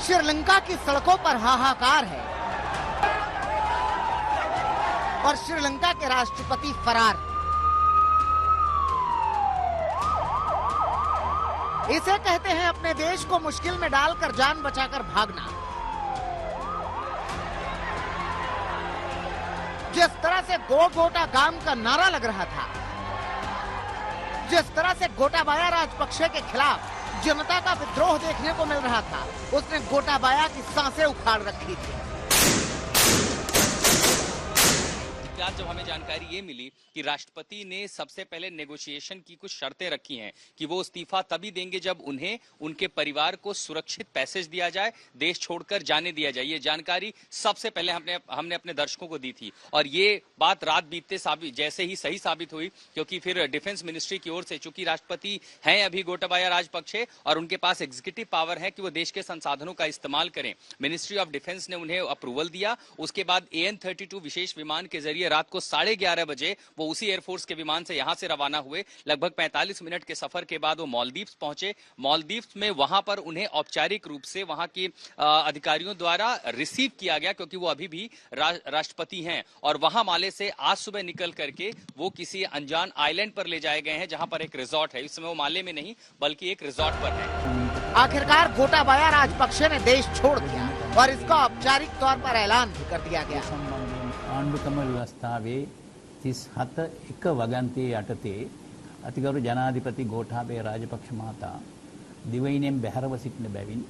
श्रीलंका की सड़कों पर हाहाकार है और श्रीलंका के राष्ट्रपति फरार। इसे कहते हैं अपने देश को मुश्किल में डालकर जान बचाकर भागना। जिस तरह से गो गोटा गाम का नारा लग रहा था, जिस तरह से गोटाबाया राजपक्षे के खिलाफ जनता का विद्रोह देखने को मिल रहा था, उसने गोटाबाया की सांसें उखाड़ रखी थी। आज जब हमें जानकारी ये मिली कि राष्ट्रपति ने सबसे पहले नेगोशिएशन की कुछ शर्तें रखी हैं कि वो इस्तीफा तभी देंगे जब उन्हें उनके परिवार को सुरक्षित पैसेज दिया जाए, देश छोड़कर जाने दिया जाए। ये जानकारी सबसे पहले हमने अपने दर्शकों को दी थी और ये बात रात बीतते जैसे ही सही साबित हुई, क्योंकि फिर डिफेंस मिनिस्ट्री की ओर से, चूंकि राष्ट्रपति हैं अभी गोटाबाया राजपक्षे और उनके पास एग्जीक्यूटिव पावर है कि वो देश के संसाधनों का इस्तेमाल करें, मिनिस्ट्री ऑफ डिफेंस ने उन्हें अप्रूवल दिया। उसके बाद AN-32 विशेष विमान के जरिए रात को 11:30 बजे वो उसी एयरफोर्स के विमान से यहां से रवाना हुए। लगभग 45 मिनट के सफर के बाद वो मालदीव्स पहुंचे। मालदीव्स में वहां पर उन्हें औपचारिक रूप से वहां के अधिकारियों द्वारा रिसीव किया गया, क्योंकि वो अभी भी राष्ट्रपति हैं। और वहां माले से आज सुबह निकल करके वो किसी अनजान आइलैंड पर ले जाए गए हैं, जहां पर एक रिजॉर्ट है। इस समय वो माले में नहीं बल्कि एक रिजॉर्ट पर है। आखिरकार गोटाबाया राजपक्षे ने देश छोड़ दिया और इसका औपचारिक तौर पर ऐलान भी कर दिया गया। ආණ්ඩුක්‍රම ව්‍යවස්ථාවේ 37 එක වගන්තියේ යටතේ අතිගරු ජනාධිපති ගෝඨාභය රාජපක්ෂ මහතා දිවයිනෙන් බැහැරව සිටින බැවින්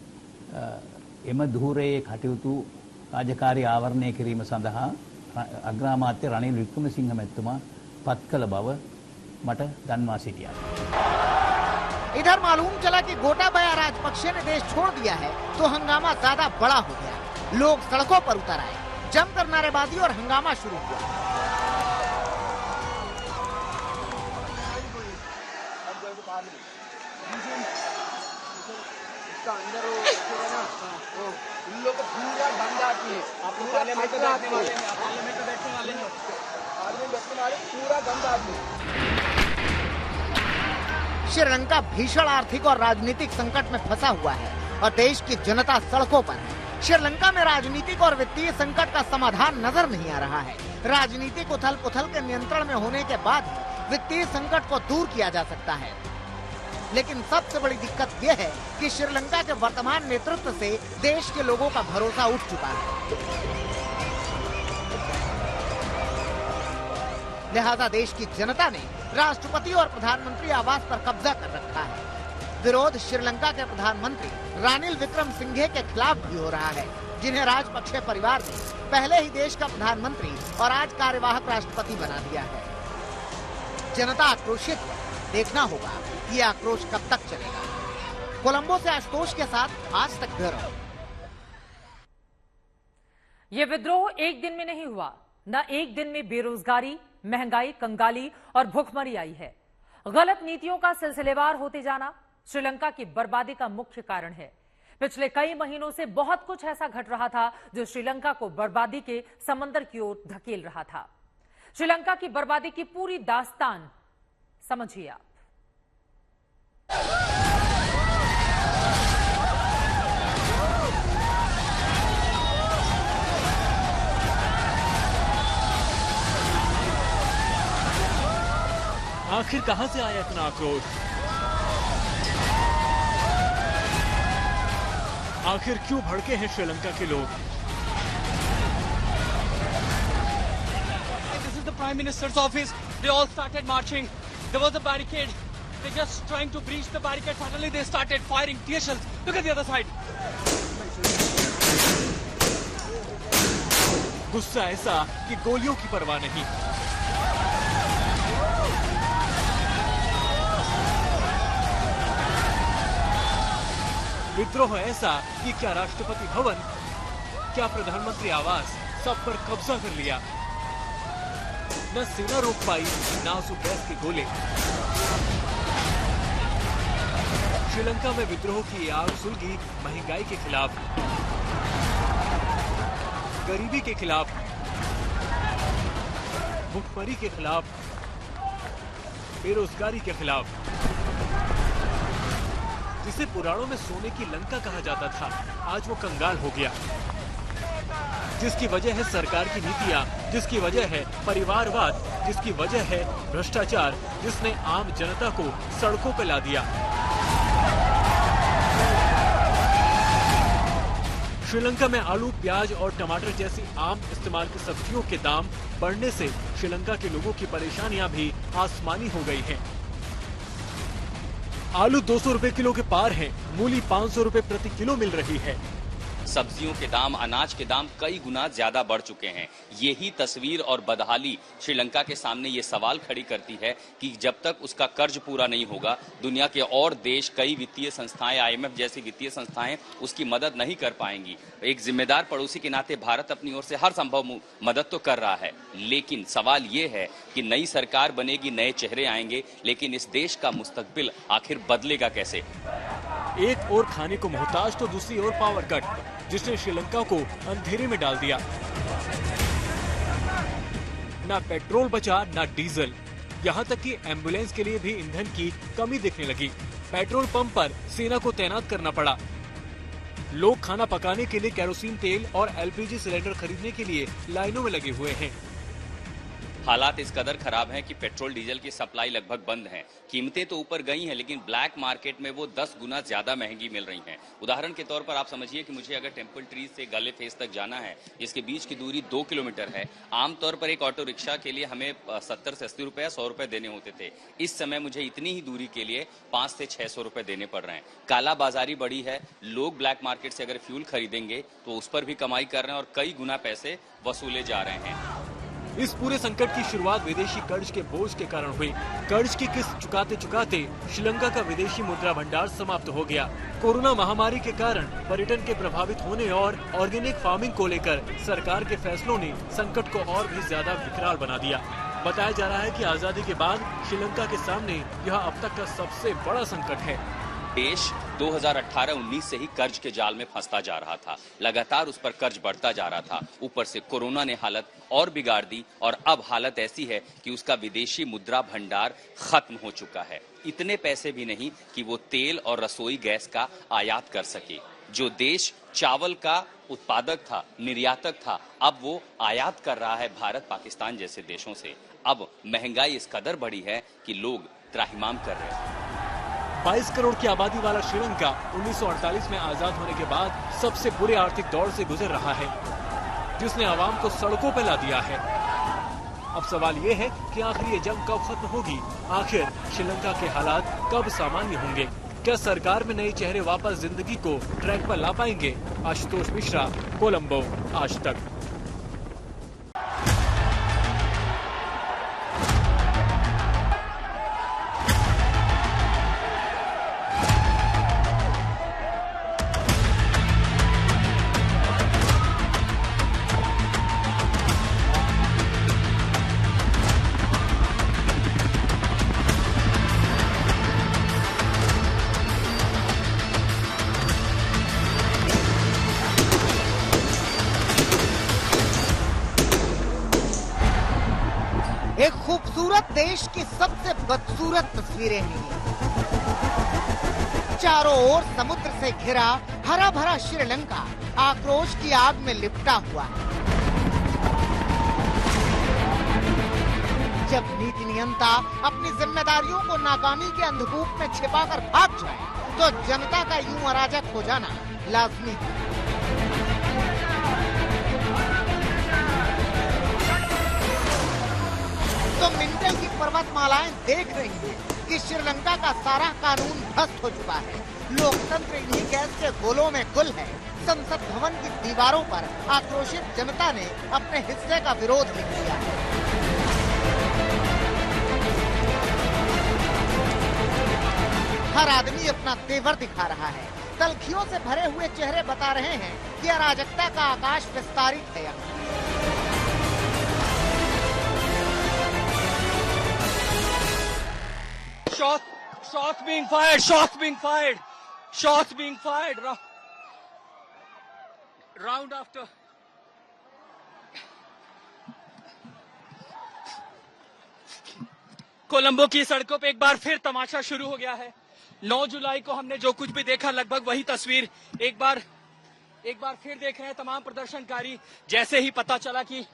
එම ධූරයේ කටයුතු රාජකාරී ආවරණය කිරීම සඳහා අග්‍රාමාත්‍ය රනිල් වික්‍රමසිංහ මැතිතුමා පත් කළ බව මට දන්වා සිටියා। इधर मालूम चला कि गोटाबाया राजपक्षे ने देश छोड़ दिया है तो हंगामा ज्यादा बड़ा हो गया। लोग सड़कों पर उतर आए, जमकर नारेबाजी और हंगामा शुरू हुआ। श्रीलंका भीषण आर्थिक और राजनीतिक संकट में फंसा हुआ है और देश की जनता सड़कों पर है। श्रीलंका में राजनीतिक और वित्तीय संकट का समाधान नजर नहीं आ रहा है। राजनीतिक उथल पुथल के नियंत्रण में होने के बाद वित्तीय संकट को दूर किया जा सकता है, लेकिन सबसे बड़ी दिक्कत यह है कि श्रीलंका के वर्तमान नेतृत्व से देश के लोगों का भरोसा उठ चुका है। लिहाजा देश की जनता ने राष्ट्रपति और प्रधानमंत्री आवास पर कब्जा कर रखा है। विरोध श्रीलंका के प्रधानमंत्री रानिल विक्रमसिंघे के खिलाफ भी हो रहा है, जिन्हें राजपक्षे परिवार ने पहले ही देश का प्रधानमंत्री और आज कार्यवाहक राष्ट्रपति बना दिया है। जनता आक्रोशित है, देखना होगा ये आक्रोश कब तक चलेगा। कोलंबो से आशुतोष के साथ आज तक ब्यूरो। ये विद्रोह एक दिन में नहीं हुआ, न एक दिन में बेरोजगारी, महंगाई, कंगाली और भूखमरी आई है। गलत नीतियों का सिलसिलेवार होते जाना श्रीलंका की बर्बादी का मुख्य कारण है। पिछले कई महीनों से बहुत कुछ ऐसा घट रहा था जो श्रीलंका को बर्बादी के समंदर की ओर धकेल रहा था। श्रीलंका की बर्बादी की पूरी दास्तान समझिए आप। आखिर कहां से आया इतना आक्रोश? आखिर क्यों भड़के हैं श्रीलंका के लोग? This is the Prime Minister's office. They all started marching. There was a barricade. They just trying to breach the barricade. Suddenly they started firing tear shells. Look at the other side. गुस्सा ऐसा कि गोलियों की परवाह नहीं। विद्रोह ऐसा कि क्या राष्ट्रपति भवन, क्या प्रधानमंत्री आवास, सब पर कब्जा कर लिया। न सेना रोक पाई, न आंसू गैस के गोले। श्रीलंका में विद्रोह की आग सुलगी महंगाई के खिलाफ, गरीबी के खिलाफ, भूखमरी के खिलाफ, बेरोजगारी के खिलाफ। जिसे पुराणों में सोने की लंका कहा जाता था, आज वो कंगाल हो गया। जिसकी वजह है सरकार की नीतियाँ, जिसकी वजह है परिवारवाद, जिसकी वजह है भ्रष्टाचार, जिसने आम जनता को सड़कों पर ला दिया। श्रीलंका में आलू, प्याज और टमाटर जैसी आम इस्तेमाल की सब्जियों के दाम बढ़ने से श्रीलंका के लोगों की परेशानियां भी आसमानी हो गई हैं। आलू 200 रुपए किलो के पार है, मूली 500 रुपए प्रति किलो मिल रही है। सब्जियों के दाम, अनाज के दाम कई गुना ज्यादा बढ़ चुके हैं। यही तस्वीर और बदहाली श्रीलंका के सामने ये सवाल खड़ी करती है कि जब तक उसका कर्ज पूरा नहीं होगा, दुनिया के और देश, कई वित्तीय संस्थाएं, IMF जैसी वित्तीय संस्थाएं उसकी मदद नहीं कर पाएंगी। एक जिम्मेदार पड़ोसी के नाते भारत अपनी ओर से हर संभव मदद तो कर रहा है, लेकिन सवाल ये है कि नई सरकार बनेगी, नए चेहरे आएंगे, लेकिन इस देश का मुस्तकबिल आखिर बदलेगा कैसे? एक ओर खाने को मोहताज तो दूसरी ओर पावर कट, जिसने श्रीलंका को अंधेरे में डाल दिया। ना पेट्रोल बचा, ना डीजल, यहाँ तक कि एम्बुलेंस के लिए भी ईंधन की कमी दिखने लगी। पेट्रोल पंप पर सेना को तैनात करना पड़ा। लोग खाना पकाने के लिए केरोसिन तेल और LPG सिलेंडर खरीदने के लिए लाइनों में लगे हुए हैं। हालात इस कदर खराब हैं कि पेट्रोल डीजल की सप्लाई लगभग बंद है। कीमतें तो ऊपर गई हैं, लेकिन ब्लैक मार्केट में वो 10 गुना ज्यादा महंगी मिल रही हैं। उदाहरण के तौर पर आप समझिए कि मुझे अगर टेम्पल ट्रीज से गले फेस तक जाना है, जिसके बीच की दूरी 2 किलोमीटर है, आमतौर पर एक ऑटो रिक्शा के लिए हमें 70 से 80 रुपए, 100 रुपए देने होते थे। इस समय मुझे इतनी ही दूरी के लिए 500 से 600 रुपए देने पड़ रहे हैं। कालाबाजारी बढ़ी है। लोग ब्लैक मार्केट से अगर फ्यूल खरीदेंगे तो उस पर भी कमाई कर रहे हैं और कई गुना पैसे वसूले जा रहे हैं। इस पूरे संकट की शुरुआत विदेशी कर्ज के बोझ के कारण हुई। कर्ज की किस्त चुकाते चुकाते श्रीलंका का विदेशी मुद्रा भंडार समाप्त हो गया। कोरोना महामारी के कारण पर्यटन के प्रभावित होने और ऑर्गेनिक फार्मिंग को लेकर सरकार के फैसलों ने संकट को और भी ज्यादा विकराल बना दिया। बताया जा रहा है कि आजादी के बाद श्रीलंका के सामने यह अब तक का सबसे बड़ा संकट है। देश 2018-19 से ही कर्ज के जाल में फंसता जा रहा था। लगातार उस पर कर्ज बढ़ता जा रहा था। ऊपर से कोरोना ने हालत और बिगाड़ दी और अब हालत ऐसी है कि उसका विदेशी मुद्रा भंडार खत्म हो चुका है। इतने पैसे भी नहीं कि वो तेल और रसोई गैस का आयात कर सके। जो देश चावल का उत्पादक था, निर्यातक था, अब वो आयात कर रहा है भारत, पाकिस्तान जैसे देशों से। अब महंगाई इस कदर बढ़ी है कि लोग त्राहिमाम कर रहे हैं। 22 करोड़ की आबादी वाला श्रीलंका 1948 में आजाद होने के बाद सबसे बुरे आर्थिक दौर से गुजर रहा है, जिसने आवाम को सड़कों पर ला दिया है। अब सवाल ये है कि आखिर ये जंग कब खत्म होगी? आखिर श्रीलंका के हालात कब सामान्य होंगे? क्या सरकार में नए चेहरे वापस जिंदगी को ट्रैक पर ला पाएंगे? आशुतोष मिश्रा, कोलंबो, आज तक। एक खूबसूरत देश की सबसे बदसूरत तस्वीरें हैं। चारों ओर समुद्र से घिरा हरा भरा श्रीलंका आक्रोश की आग में लिपटा हुआ है। जब नीति नियंता अपनी जिम्मेदारियों को नाकामी के अंधकूप में छिपाकर भाग जाए, तो जनता का यूं अराजक हो जाना लाजमी है। तो मिंटल की पर्वतमालाएं देख रही हैं कि श्रीलंका का सारा कानून ध्वस्त हो चुका है। लोकतंत्र इन्हीं गैस के गोलों में गुल है। संसद भवन की दीवारों पर आक्रोशित जनता ने अपने हिस्से का विरोध लिख दिया है। हर आदमी अपना तेवर दिखा रहा है। तलखियों से भरे हुए चेहरे बता रहे हैं कि अराजकता का आकाश विस्तारित है यहाँ। Shots being fired, shots being fired, shots being fired. Round after. Colombo की सड़कों पे एक बार फिर तमाशा शुरू हो गया है। 9 जुलाई को हमने जो कुछ भी देखा लगभग वही तस्वीर एक बार फिर देख रहे हैं तमाम प्रदर्शनकारी। जैसे ही पता चला कि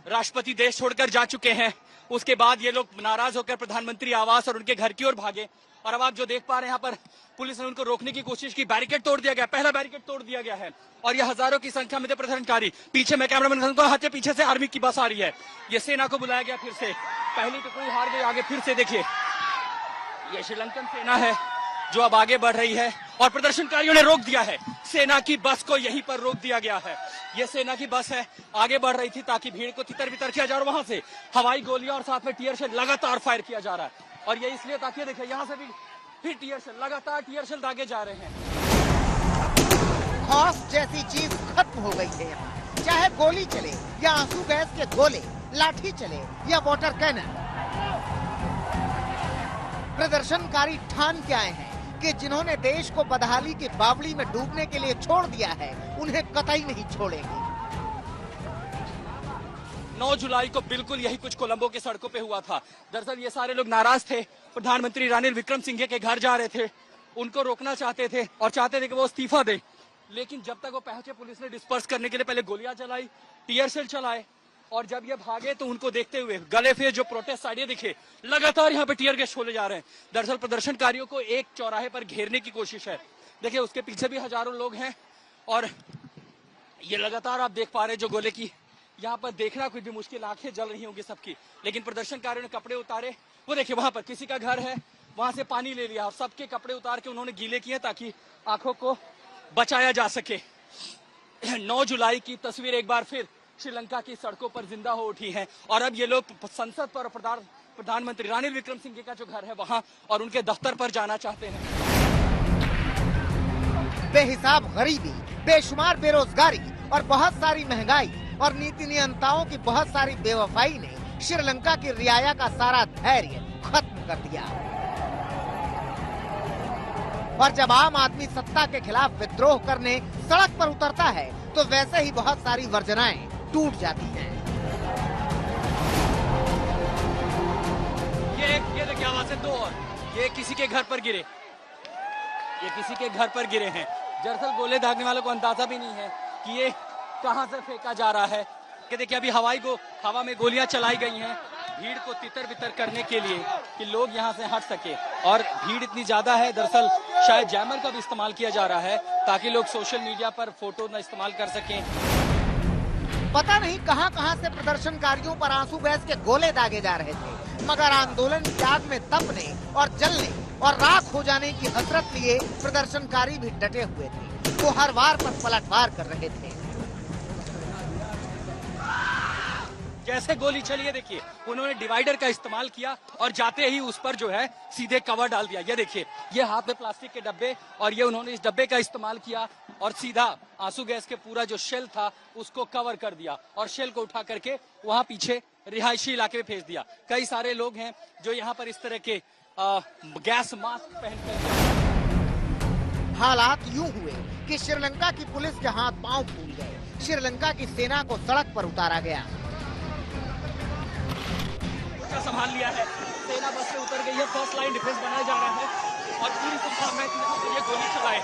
राष्ट्रपति देश छोड़कर जा चुके हैं, उसके बाद ये लोग नाराज होकर प्रधानमंत्री आवास और उनके घर की ओर भागे। और अब आप जो देख पा रहे हैं यहाँ पर पुलिस ने उनको रोकने की कोशिश की, बैरिकेड तोड़ दिया गया, पहला बैरिकेड तोड़ दिया गया है और ये हजारों की संख्या में थे प्रदर्शनकारी। पीछे मैं कैमरामैन को हाथ के पीछे से आर्मी की बस आ रही है, ये सेना को बुलाया गया फिर से। पहली टुकड़ी हार गई, आगे फिर से देखिए ये श्रीलंकन सेना है जो अब आगे बढ़ रही है और प्रदर्शनकारियों ने रोक दिया है। सेना की बस को यहीं पर रोक दिया गया है। ये सेना की बस है, आगे बढ़ रही थी ताकि भीड़ को तितर बितर किया जाए और वहां से हवाई गोलियां और साथ में टीयर शेल लगातार फायर किया जा रहा है। और ये इसलिए ताकि देखिए यहाँ से भी फिर टीयर शेल, लगातार टीयर शेल दागे जा रहे हैं। खौफ जैसी चीज खत्म हो गई है यहाँ, चाहे गोली चले या आंसू गैस के गोले, लाठी चले या वाटर कैनन। प्रदर्शनकारी ठान के आए हैं कि जिन्होंने देश को बदहाली की बावड़ी में डूबने के लिए छोड़ दिया है, उन्हें कतई नहीं छोड़ेंगे। 9 जुलाई को बिल्कुल यही कुछ कोलंबो के सड़कों पे हुआ था। दरअसल ये सारे लोग नाराज थे, प्रधानमंत्री रानिल विक्रमसिंघे के घर जा रहे थे, उनको रोकना चाहते थे और चाहते थे कि वो इस्तीफा दे। लेकिन जब तक वो पहुंचे पुलिस ने डिस्पर्स करने के लिए पहले गोलियां चलाई, टीयर शेल चलाए और जब ये भागे तो उनको देखते हुए गले पे जो प्रोटेस्ट साड़ियां दिखे, लगातार यहाँ पे टीयर गैस छोड़े जा रहे हैं। दरअसल प्रदर्शनकारियों को एक चौराहे पर घेरने की कोशिश है। देखिए उसके पीछे भी हजारों लोग हैं और ये लगातार आप देख पा रहे हैं जो गोले की, यहाँ पर देखना कोई भी मुश्किल, आंखें जल रही होंगी सबकी। लेकिन प्रदर्शनकारियों ने कपड़े उतारे, वो देखिए वहां पर किसी का घर है, वहां से पानी ले लिया और सबके कपड़े उतार के उन्होंने गीले किए ताकि आंखों को बचाया जा सके। 9 जुलाई की तस्वीर एक बार फिर श्रीलंका की सड़कों पर जिंदा हो उठी है और अब ये लोग संसद पर प्रधानमंत्री रानिल विक्रमसिंघे का जो घर है वहां और उनके दफ्तर पर जाना चाहते हैं। बेहिसाब गरीबी, बेशुमार बेरोजगारी और बहुत सारी महंगाई और नीति नियंताओं की बहुत सारी बेवफाई ने श्रीलंका की रियाया का सारा धैर्य खत्म कर दिया। और जब आम आदमी सत्ता के खिलाफ विद्रोह करने सड़क पर उतरता है तो वैसे ही बहुत सारी वर्जनाएं टूट जाती हैं। ये देखिए आवाज है दो और ये किसी के घर पर गिरे, ये किसी के घर पर गिरे हैं। दरअसल गोले दागने वालों को अंदाजा भी नहीं है कि ये कहां से फेंका जा रहा है। कि देखिए अभी हवा में गोलियां चलाई गई हैं भीड़ को तितर बितर करने के लिए कि लोग यहां से हट सके और भीड़ इतनी ज्यादा है। दरअसल शायद जैमर का भी इस्तेमाल किया जा रहा है ताकि लोग सोशल मीडिया पर फोटो न इस्तेमाल कर सकें। पता नहीं कहां से प्रदर्शनकारियों पर आंसू गैस के गोले दागे जा रहे थे, मगर आंदोलन की आग में तपने और जलने और राख हो जाने की हसरत लिए प्रदर्शनकारी भी डटे हुए थे। वो हर वार पर पलटवार कर रहे थे। जैसे गोली चली है देखिए उन्होंने डिवाइडर का इस्तेमाल किया और जाते ही उस पर जो है सीधे कवर डाल दिया। ये देखिए ये हाथ में प्लास्टिक के डब्बे और ये उन्होंने इस डब्बे का इस्तेमाल किया और सीधा आंसू गैस के पूरा जो शेल था उसको कवर कर दिया और शेल को उठा करके वहां पीछे रिहायशी इलाके में भेज दिया। कई सारे लोग हैं जो यहाँ पर इस तरह के गैस मास्क पहनकर। हालात यूं हुए कि श्रीलंका की पुलिस के हाथ पांव फूल गए, श्रीलंका की सेना को सड़क पर उतारा गया। संभाल लिया है, सेना बस से उतर गई है, फर्स्ट लाइन डिफेंस बनाया जा रहा है और पूरी संख्या में ये गोली चलाए,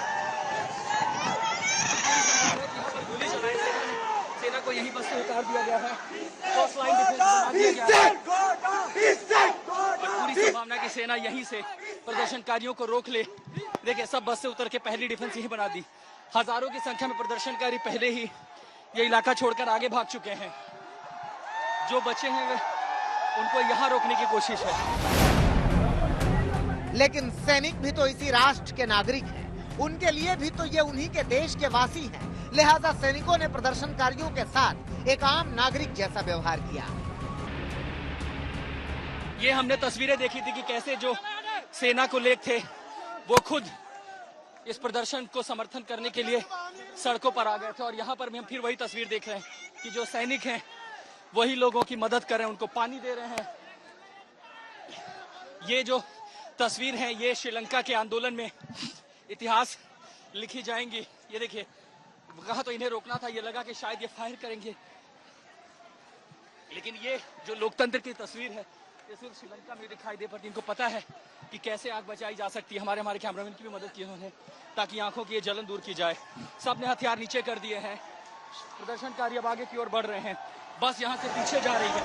सेना को यही बस से उतार दिया गया है, फर्स्ट लाइन डिफेंस बना दिया गया है और पूरी संभावना की सेना यहीं से प्रदर्शनकारियों को रोक ले। देखिए सब बस से उतर के पहली डिफेंस यही बना दी। हजारों की संख्या में प्रदर्शनकारी पहले ही ये इलाका छोड़कर आगे भाग चुके हैं। जो बचे हैं वे उनको यहाँ रोकने की कोशिश है। लेकिन सैनिक भी तो इसी राष्ट्र के नागरिक हैं, उनके लिए भी तो ये उन्हीं के देश के वासी हैं। लिहाजा सैनिकों ने प्रदर्शनकारियों के साथ एक आम नागरिक जैसा व्यवहार किया। ये हमने तस्वीरें देखी थी कि कैसे जो सेना को लेग थे वो खुद इस प्रदर्शन को समर्थन करने के लिए सड़कों पर आ गए थे और यहाँ पर भी हम फिर वही तस्वीर देख रहे हैं कि जो सैनिक हैं वही लोगों की मदद कर रहे हैं, उनको पानी दे रहे हैं। ये जो तस्वीर है ये श्रीलंका के आंदोलन में इतिहास लिखी जाएंगी। ये देखिए कहा तो इन्हें रोकना था, ये लगा कि शायद ये फायर करेंगे, लेकिन ये जो लोकतंत्र की तस्वीर है ये सिर्फ श्रीलंका में दिखाई दे, पर इनको पता है कि कैसे आग बचाई जा सकती है। हमारे कैमरामैन की भी मदद की उन्होंने, ताकि आंखों की ये जलन दूर की जाए। सबने हथियार नीचे कर दिए हैं। प्रदर्शनकारी अब आगे की ओर बढ़ रहे हैं, बस यहाँ से पीछे जा रही है।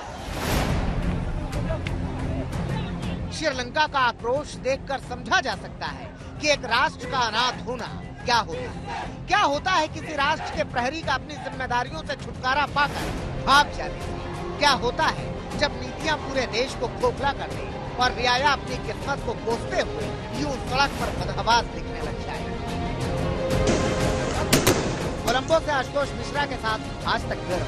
श्रीलंका का आक्रोश देखकर समझा जा सकता है कि एक राष्ट्र का अनाथ होना क्या होता है। क्या होता है किसी राष्ट्र के प्रहरी का अपनी जिम्मेदारियों से छुटकारा पाकर भाग जाने से। क्या होता है जब नीतियां पूरे देश को खोखला कर दे और रियाया अपनी किस्मत को कोसते हुए यूं सड़क पर बदहवास दिखने लग जाए। कोलंबो से आशुतोष मिश्रा के साथ आज तक ब्यूरो।